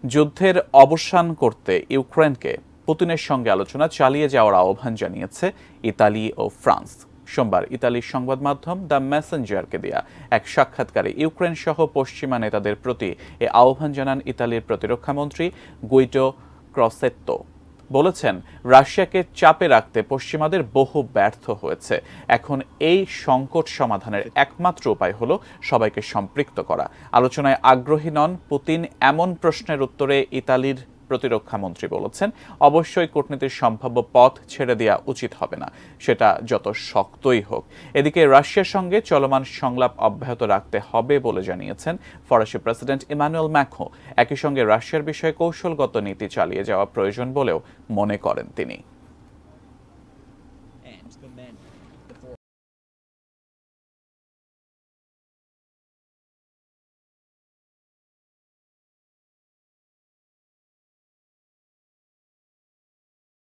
যুদ্ধের অবসান করতে ইউক্রেনকে পুতিনের সঙ্গে আলোচনা চালিয়ে যাওয়ার আহ্বান জানিয়েছে ইতালি ও ফ্রান্স। সোমবার ইতালির সংবাদ মাধ্যম দ্য মেসেঞ্জারকে দেয়া এক সাক্ষাৎকারে ইউক্রেন সহ পশ্চিমা নেতাদের প্রতি এ আহ্বান জানান ইতালির প্রতিরক্ষামন্ত্রী গুইডো ক্রসেত্তো। বলেছেন, রাশিয়াকে চাপে রাখতে পশ্চিমাদের বহু ব্যর্থ হয়েছে। এখন এই সংকট সমাধানের একমাত্র উপায় হলো সবাইকে সম্পৃক্ত করা। আলোচনায় আগ্রহী নন পুতিন এমন প্রশ্নের উত্তরে ইতালির প্রতিরক্ষামন্ত্রী বলেছেন, অবশ্যই কূটনীতির সম্ভাব্য পথ ছেড়ে দেওয়া উচিত হবে না, সেটা যত শক্তই হোক। এদিকে রাশিয়ার সঙ্গে চলমান সংলাপ অব্যাহত রাখতে হবে বলে জানিয়েছেন ফরাসি প্রেসিডেন্ট ইমানুয়েল ম্যাক্রোঁ। একই সঙ্গে রাশিয়ার বিষয়ে কৌশলগত নীতি চালিয়ে যাওয়া প্রয়োজন বলেও মনে করেন তিনি।